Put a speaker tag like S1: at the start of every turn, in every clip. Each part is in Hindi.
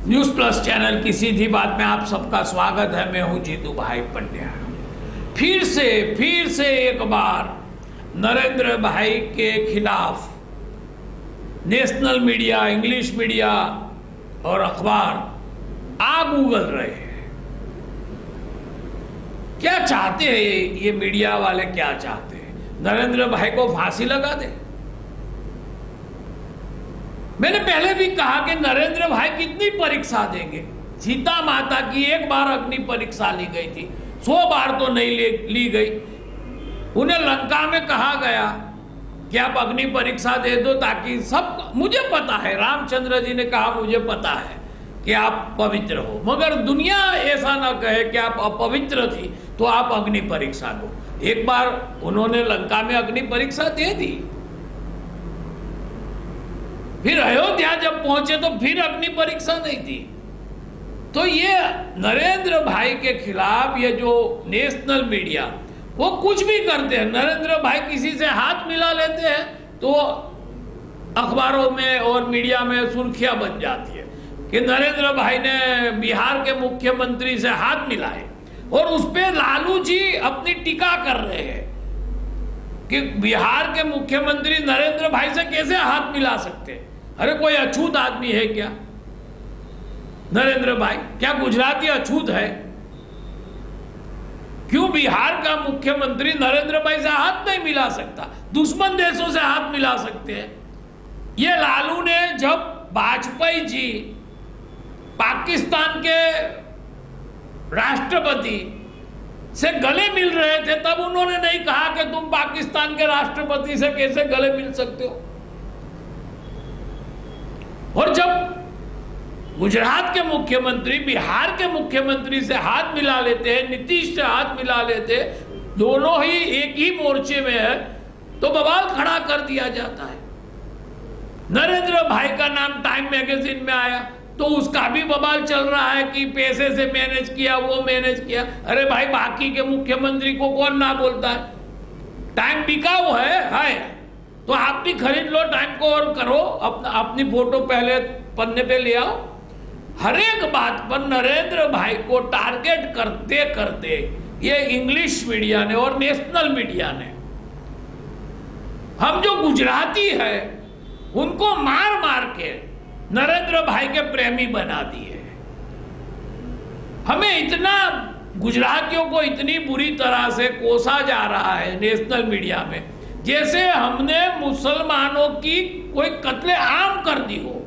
S1: न्यूज प्लस चैनल की सीधी बात में आप सबका स्वागत है। मैं हूं जीतू भाई पंड्या। फिर से एक बार नरेंद्र भाई के खिलाफ नेशनल मीडिया, इंग्लिश मीडिया और अखबार आग उगल रहे हैं। क्या चाहते हैं ये मीडिया वाले? क्या चाहते हैं? नरेंद्र भाई को फांसी लगा दे। मैंने पहले भी कहा कि नरेंद्र भाई कितनी परीक्षा देंगे। सीता माता की एक बार अग्नि परीक्षा ली गई थी, 100 बार तो नहीं ली गई। उन्हें लंका में कहा गया कि आप अग्नि परीक्षा दे दो ताकि सब, मुझे पता है, रामचंद्र जी ने कहा मुझे पता है कि आप पवित्र हो, मगर दुनिया ऐसा ना कहे कि आप अपवित्र थी तो आप अग्नि परीक्षा दो। एक बार उन्होंने लंका में अग्नि परीक्षा दे दी, फिर अयोध्या जब पहुंचे तो फिर अग्नि परीक्षा नहीं दी। तो ये नरेंद्र भाई के खिलाफ ये जो नेशनल मीडिया, वो कुछ भी करते हैं। नरेंद्र भाई किसी से हाथ मिला लेते हैं तो अखबारों में और मीडिया में सुर्खियां बन जाती है कि नरेंद्र भाई ने बिहार के मुख्यमंत्री से हाथ मिलाए, और उस पर लालू जी अपनी टीका कर रहे हैं कि बिहार के मुख्यमंत्री नरेंद्र भाई से कैसे हाथ मिला सकते हैं। अरे कोई अछूत आदमी है क्या नरेंद्र भाई? क्या गुजराती अछूत है? क्यों बिहार का मुख्यमंत्री नरेंद्र भाई से हाथ नहीं मिला सकता? दुश्मन देशों से हाथ मिला सकते हैं। ये लालू ने जब वाजपेयी जी पाकिस्तान के राष्ट्रपति से गले मिल रहे थे, तब उन्होंने नहीं कहा कि तुम पाकिस्तान के राष्ट्रपति से कैसे गले मिल सकते हो। और जब गुजरात के मुख्यमंत्री बिहार के मुख्यमंत्री से हाथ मिला लेते हैं, नीतीश से हाथ मिला लेते, दोनों ही एक ही मोर्चे में है, तो बवाल खड़ा कर दिया जाता है। नरेंद्र भाई का नाम टाइम मैगजीन में आया तो उसका भी बवाल चल रहा है कि पैसे से मैनेज किया, वो मैनेज किया। अरे भाई, बाकी के मुख्यमंत्री को कौन ना बोलता है? टाइम बिकाऊ है तो आप भी खरीद लो टाइम को और करो, अपनी फोटो पहले पन्ने पे ले आओ। हर एक बात पर नरेंद्र भाई को टारगेट करते करते ये इंग्लिश मीडिया ने और नेशनल मीडिया ने, हम जो गुजराती है उनको मार मार के नरेंद्र भाई के प्रेमी बना दिए। हमें इतना, गुजरातियों को इतनी बुरी तरह से कोसा जा रहा है नेशनल मीडिया में, जैसे हमने मुसलमानों की कोई कत्ले आम कर दी हो।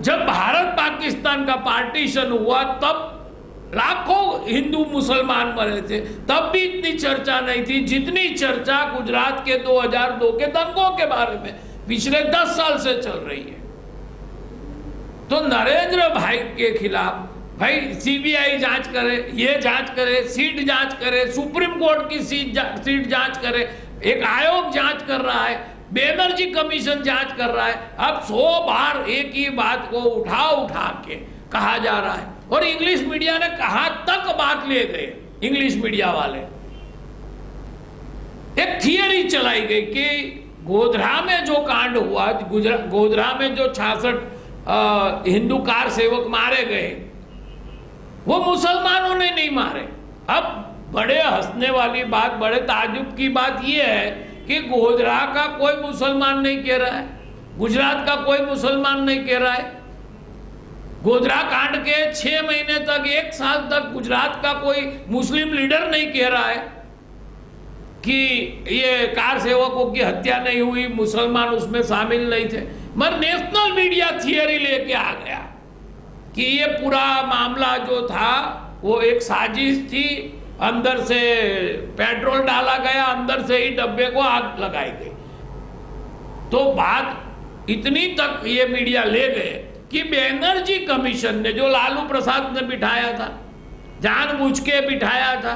S1: जब भारत पाकिस्तान का पार्टीशन हुआ तब लाखों हिंदू मुसलमान मरे थे, तब भी इतनी चर्चा नहीं थी जितनी चर्चा गुजरात के 2002 के दंगों के बारे में पिछले 10 साल से चल रही है। तो नरेंद्र भाई के खिलाफ भाई सीबीआई जांच करे, ये जांच करे, सीट जांच करे, सुप्रीम कोर्ट की सीट जांच करे, एक आयोग जांच कर रहा है, बैनर्जी कमीशन जांच कर रहा है। अब 100 बार एक ही बात को उठा के कहा जा रहा है, और इंग्लिश मीडिया ने कहां तक बात ले गए। इंग्लिश मीडिया वाले, एक थियरी चलाई गई कि गोधरा में जो कांड हुआ, गोधरा में जो 66 हिंदू कार सेवक मारे गए, वो मुसलमानों ने नहीं मारे। अब बड़े हंसने वाली बात, बड़े ताज्जुब की बात यह है कि गोधरा का कोई मुसलमान नहीं कह रहा है, गुजरात का कोई मुसलमान नहीं कह रहा है। गोधरा कांड के 6 महीने तक, 1 साल तक गुजरात का कोई मुस्लिम लीडर नहीं कह रहा है कि ये कार सेवकों की हत्या नहीं हुई, मुसलमान उसमें शामिल नहीं थे। मगर नेशनल मीडिया थियरी लेके आ गया कि ये पूरा मामला जो था वो एक साजिश थी, अंदर से पेट्रोल डाला गया, अंदर से ही डब्बे को आग लगाई गई। तो बात इतनी तक ये मीडिया ले गए कि बैनर्जी कमीशन ने, जो लालू प्रसाद ने बिठाया था, जानबूझ के बिठाया था,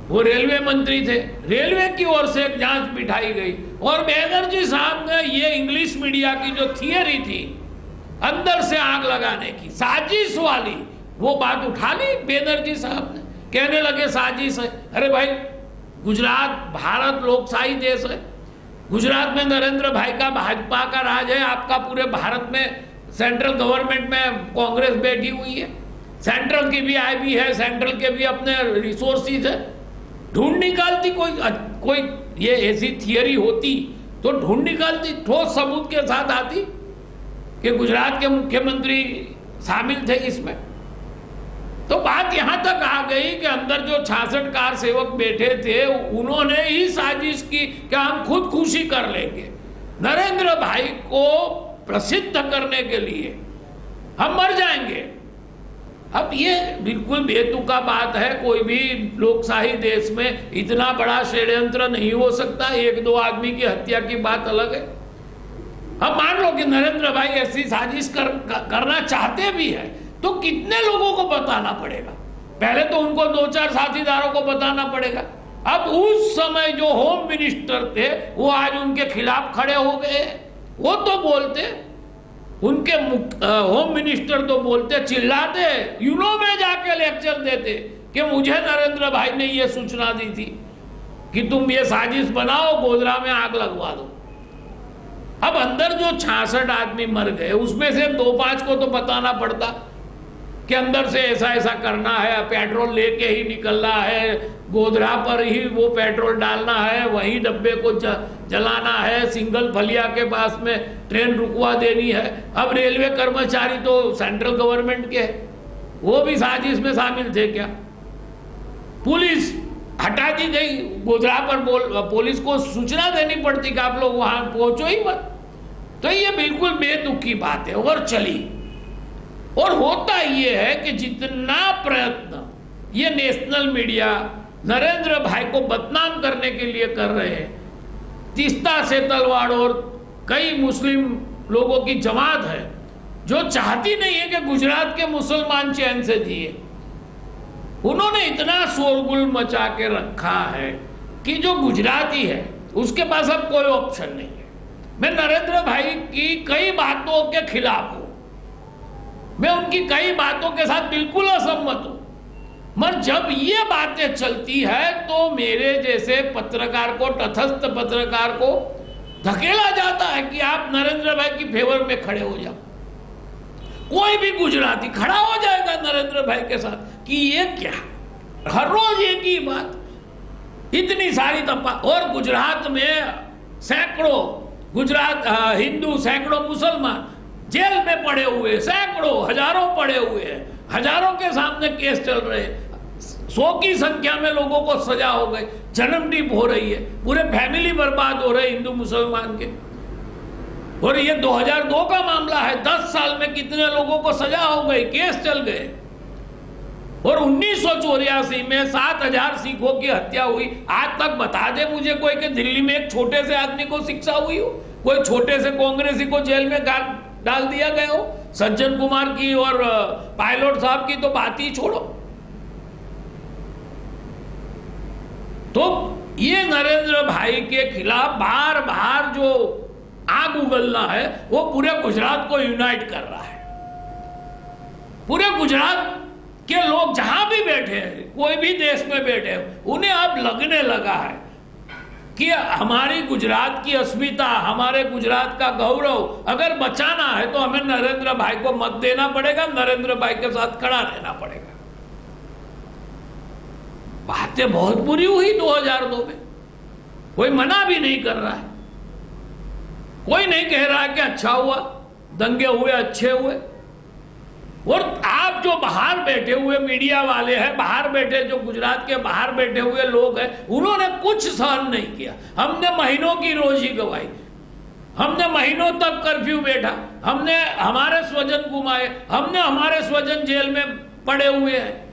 S1: वो रेलवे मंत्री थे, रेलवे की ओर से एक जांच बिठाई गई, और बैनर्जी साहब ने ये इंग्लिश मीडिया की जो थियरी थी अंदर से आग लगाने की, साजिश वाली, वो बात उठा ली बैनर्जी साहब ने। कहने लगे साजिश है। अरे भाई, गुजरात भारत लोकशाही देश है, गुजरात में नरेंद्र भाई का भाजपा का राज है, आपका पूरे भारत में सेंट्रल गवर्नमेंट में कांग्रेस बैठी हुई है, सेंट्रल की भी आईबी है, सेंट्रल के भी अपने रिसोर्सेज है, ढूंढ निकालती कोई ये ऐसी थियरी होती तो ढूंढ निकालती, ठोस सबूत के साथ आती कि गुजरात के मुख्यमंत्री शामिल थे इसमें। तो बात यहां तक आ गई कि अंदर जो 66 कार सेवक बैठे थे उन्होंने ही साजिश की कि हम खुदकुशी कर लेंगे, नरेंद्र भाई को प्रसिद्ध करने के लिए हम मर जाएंगे। अब ये बिल्कुल बेतुका बात है, कोई भी लोकशाही देश में इतना बड़ा षड्यंत्र नहीं हो सकता। एक दो आदमी की हत्या की बात अलग है। अब मान लो कि नरेंद्र भाई ऐसी साजिश करना चाहते भी है तो कितने लोगों को बताना पड़ेगा? पहले तो उनको 2-4 साथीदारों को बताना पड़ेगा। अब उस समय जो होम मिनिस्टर थे वो आज उनके खिलाफ खड़े हो गए। वो तो बोलते, उनके होम मिनिस्टर तो बोलते, चिल्लाते, यूनो में जाके लेक्चर देते कि मुझे नरेंद्र भाई ने ये सूचना दी थी कि तुम ये साजिश बनाओ, गोधरा में आग लगवा दो। अब अंदर जो 66 आदमी मर गए उसमें से 2-5 को तो बताना पड़ता कि अंदर से ऐसा ऐसा करना है, पेट्रोल लेके ही निकलना है, गोधरा पर ही वो पेट्रोल डालना है, वही डब्बे को जलाना है, सिंगल फलिया के पास में ट्रेन रुकवा देनी है। अब रेलवे कर्मचारी तो सेंट्रल गवर्नमेंट के हैं, वो भी साजिश में शामिल थे क्या? पुलिस हटा दी गई, गोधरा पर पुलिस को सूचना देनी पड़ती कि आप लोग वहां पहुंचो ही मत। तो ये बिल्कुल बेतुकी बात है और चली। और होता ये है कि जितना प्रयत्न ये नेशनल मीडिया नरेंद्र भाई को बदनाम करने के लिए कर रहे हैं, तीस्ता सेतलवाड़ और कई मुस्लिम लोगों की जमात है जो चाहती नहीं है कि गुजरात के मुसलमान चैन से जिए, उन्होंने इतना शोरगुल मचा के रखा है कि जो गुजराती है उसके पास अब कोई ऑप्शन नहीं है। मैं नरेंद्र भाई की कई बातों के खिलाफ हूं, मैं उनकी कई बातों के साथ बिल्कुल असहमत हूं, मगर जब ये बातें चलती है तो मेरे जैसे पत्रकार को, तटस्थ पत्रकार को धकेला जाता है कि आप नरेंद्र भाई की फेवर में खड़े हो जाओ। कोई भी गुजराती खड़ा हो जाएगा नरेंद्र भाई के साथ कि ये क्या, हर रोज एक ही बात, इतनी सारी तपा। और गुजरात में सैकड़ों हिंदू, सैकड़ों मुसलमान जेल में पड़े हुए, सैकड़ों, हजारों पड़े हुए हैं, हजारों के सामने केस चल रहे हैं, 100 की संख्या में लोगों को सजा हो गई, जन्मदिन हो रही है, पूरे फैमिली बर्बाद हो रहे हिंदू मुसलमान के। और ये 2002 का मामला है, 10 साल में कितने लोगों को सजा हो गई, केस चल गए। और 1984 में 7000 सिखों की हत्या हुई। आज तक बता दे मुझे कोई कि दिल्ली में एक छोटे से आदमी को शिक्षा हुई हो, कोई छोटे से कांग्रेसी को जेल में डाल दिया गया हो। सज्जन कुमार की और पायलट साहब की तो बात ही छोड़ो। तो ये नरेंद्र भाई के खिलाफ बार बार जो आग उगलना है वो पूरे गुजरात को यूनाइट कर रहा है। पूरे गुजरात के लोग जहां भी बैठे हैं, कोई भी देश में बैठे हैं, उन्हें अब लगने लगा है कि हमारी गुजरात की अस्मिता, हमारे गुजरात का गौरव अगर बचाना है तो हमें नरेंद्र भाई को मत देना पड़ेगा, नरेंद्र भाई के साथ खड़ा रहना पड़ेगा। बातें बहुत बुरी हुई 2002 में, कोई मना भी नहीं कर रहा है, कोई नहीं कह रहा है कि अच्छा हुआ, दंगे हुए, अच्छे हुए। और आप जो बाहर बैठे हुए मीडिया वाले हैं, बाहर बैठे जो गुजरात के बाहर बैठे हुए लोग हैं, उन्होंने कुछ सहन नहीं किया। हमने महीनों की रोजी गंवाई, हमने महीनों तक कर्फ्यू बैठा, हमने हमारे स्वजन गुमाए, हमने हमारे स्वजन जेल में पड़े हुए हैं।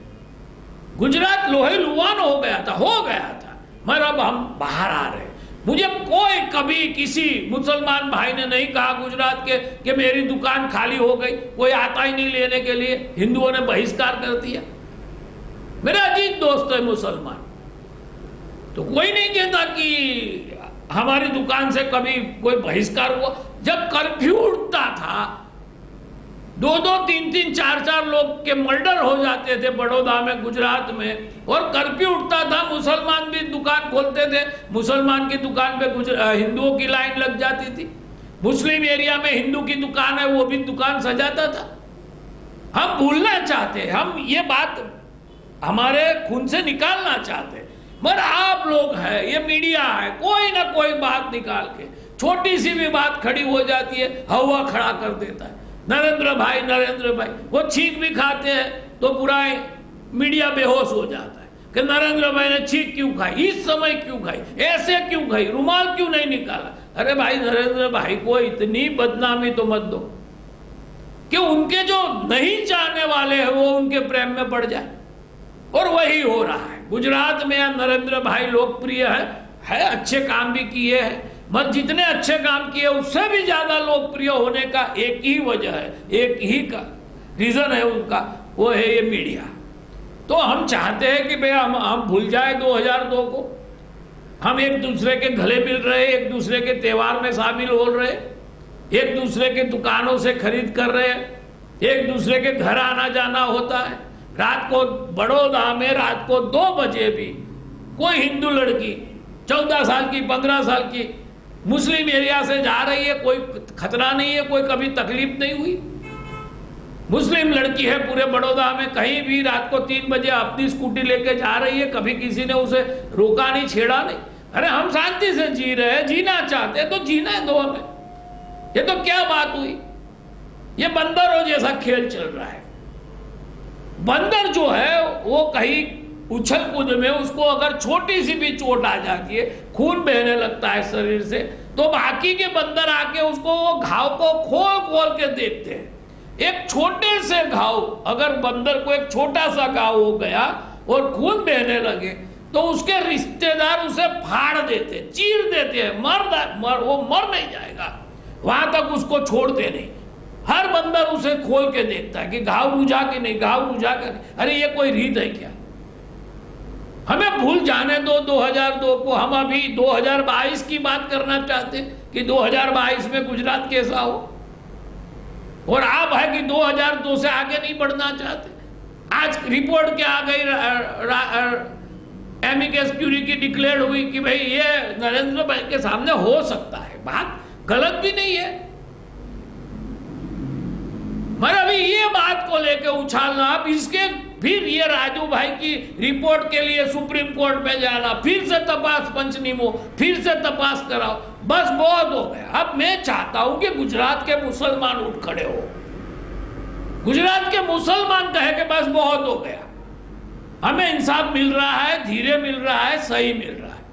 S1: गुजरात लोहे लुहान हो गया था, मगर अब हम बाहर आ रहे हैं। मुझे कोई कभी किसी मुसलमान भाई ने नहीं कहा गुजरात के कि मेरी दुकान खाली हो गई, कोई आता ही नहीं लेने के लिए, हिंदुओं ने बहिष्कार कर दिया। मेरे अजीज दोस्त है मुसलमान, तो कोई नहीं कहता कि हमारी दुकान से कभी कोई बहिष्कार हुआ। जब कर्फ्यू उठता था, 2-2, 3-3, 4-4 लोग के मर्डर हो जाते थे बड़ौदा में, गुजरात में, और कर्फ्यू उठता था, मुसलमान भी दुकान खोलते थे, मुसलमान की दुकान पे हिंदुओं की लाइन लग जाती थी। मुस्लिम एरिया में हिंदू की दुकान है, वो भी दुकान सजाता था। हम भूलना चाहते हैं, हम ये बात हमारे खून से निकालना चाहते हैं, मगर आप लोग हैं, ये मीडिया है, कोई ना कोई बात निकाल के छोटी सी भी बात खड़ी हो जाती है, हवा खड़ा कर देता है। नरेंद्र भाई, वो छींक भी खाते हैं तो पूरा मीडिया बेहोश हो जाता है कि नरेंद्र भाई ने छींक क्यों खाई, इस समय क्यों खाई, ऐसे क्यों खाई, रुमाल क्यों नहीं निकाला। अरे भाई, नरेंद्र भाई को इतनी बदनामी तो मत दो कि उनके जो नहीं चाहने वाले हैं वो उनके प्रेम में पड़ जाए, और वही हो रहा है। गुजरात में नरेंद्र भाई लोकप्रिय है, अच्छे काम भी किए हैं, मगर जितने अच्छे काम किए उससे भी ज्यादा लोकप्रिय होने का एक ही वजह है, एक ही का रीजन है उनका, वो है ये मीडिया। तो हम चाहते हैं कि भाई हम भूल जाए 2002 को, हम एक दूसरे के गले मिल रहे, एक दूसरे के त्योहार में शामिल हो रहे, एक दूसरे के दुकानों से खरीद कर रहे, एक दूसरे के घर आना जाना होता है। रात को बड़ौदा में रात को 2 बजे भी कोई हिंदू लड़की 14 साल की 15 साल की मुस्लिम एरिया से जा रही है, कोई खतरा नहीं है, कोई कभी तकलीफ नहीं हुई। मुस्लिम लड़की है पूरे बड़ौदा में, कहीं भी रात को 3 बजे अपनी स्कूटी लेके जा रही है, कभी किसी ने उसे रोका नहीं, छेड़ा नहीं। अरे हम शांति से जी रहे हैं, जीना चाहते हैं तो जीने दो हमें, ये तो क्या बात हुई। ये बंदरों जैसा खेल चल रहा है। बंदर जो है वो कहीं उछल कूद में उसको अगर छोटी सी भी चोट आ जाती है, खून बहने लगता है शरीर से, तो बाकी के बंदर आके उसको वो घाव को खोल खोल के देखते हैं। एक छोटे से घाव, अगर बंदर को एक छोटा सा घाव हो गया और खून बहने लगे तो उसके रिश्तेदार उसे फाड़ देते, चीर देते हैं, वो मर नहीं जाएगा, वहां तक उसको छोड़ते नहीं। हर बंदर उसे खोल के देखता है कि घाव रुझा के नहीं, घाव रुझा के नहीं। अरे ये कोई रीत है क्या? हमें भूल जाने दो 2002 को। हम अभी 2022 की बात करना चाहते कि 2022 में गुजरात कैसा हो, और आप है कि 2002 से आगे नहीं बढ़ना चाहते। आज रिपोर्ट क्या आ गई, एमिकस क्यूरी की डिक्लेयर हुई कि भाई ये नरेंद्र भाई के सामने हो सकता है, बात गलत भी नहीं है, मगर अभी ये बात को लेकर उछालना, अब इसके फिर ये राजू भाई की रिपोर्ट के लिए सुप्रीम कोर्ट में जाना, फिर से तपास पंच निमो, फिर से तपास कराओ, बस बहुत हो गया। अब मैं चाहता हूं कि गुजरात के मुसलमान उठ खड़े हो, गुजरात के मुसलमान कहे कि बस बहुत हो गया, हमें इंसाफ मिल रहा है, धीरे मिल रहा है, सही मिल रहा है।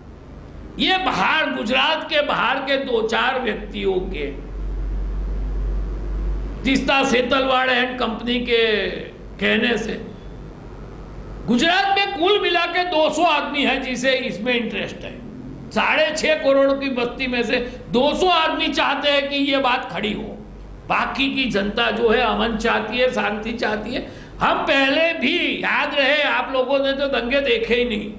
S1: ये बाहर गुजरात के बाहर के 2-4 व्यक्तियों के, तीस्ता सेतलवाड़ एंड कंपनी के कहने से गुजरात में कुल मिला के 200 आदमी है जिसे इसमें इंटरेस्ट है। 6.5 करोड़ की बस्ती में से 200 आदमी चाहते हैं कि ये बात खड़ी हो, बाकी की जनता जो है अमन चाहती है, शांति चाहती है। हम पहले भी, याद रहे, आप लोगों ने तो दंगे देखे ही नहीं।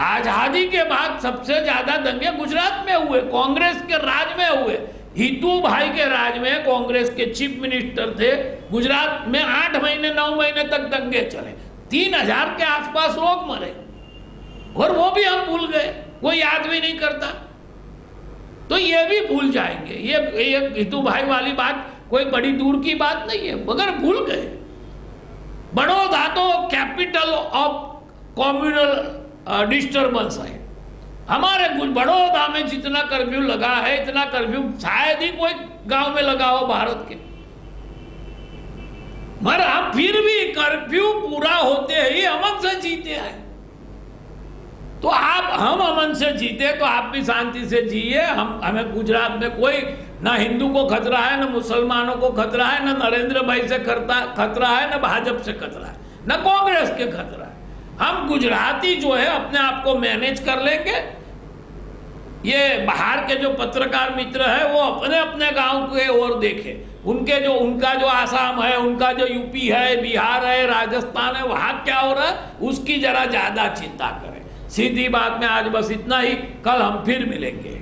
S1: आजादी के बाद सबसे ज्यादा दंगे गुजरात में हुए, कांग्रेस के राज में हुए। हितू भाई के राज में कांग्रेस के चीफ मिनिस्टर थे, गुजरात में 8 महीने 9 महीने तक दंगे चले, 3000 के आसपास लोग मरे, और वो भी हम भूल गए, कोई याद भी नहीं करता। तो ये भी भूल जाएंगे। ये हितू भाई वाली बात कोई बड़ी दूर की बात नहीं है, मगर भूल गए। बड़ौदा तो कैपिटल ऑफ कम्युनल डिस्टर्बेंस है। हमारे बड़ौदा में जितना कर्फ्यू लगा है, इतना कर्फ्यू शायद ही कोई गांव में लगा हो भारत के, मगर हम फिर भी कर्फ्यू पूरा होते ही अमन से जीते हैं। तो हम अमन से जीते तो आप भी शांति से जिए। हमें गुजरात में कोई ना हिंदू को खतरा है, ना मुसलमानों को खतरा है, ना नरेंद्र भाई से खतरा है, ना भाजपा से खतरा है, ना कांग्रेस के खतरा है। हम गुजराती जो है अपने आप को मैनेज कर लेंगे। ये बाहर के जो पत्रकार मित्र है वो अपने अपने गांव के ओर देखे, उनका जो आसाम है, उनका जो यूपी है, बिहार है, राजस्थान है, वहां क्या हो रहा है उसकी जरा ज्यादा चिंता करें। सीधी बात में आज बस इतना ही, कल हम फिर मिलेंगे।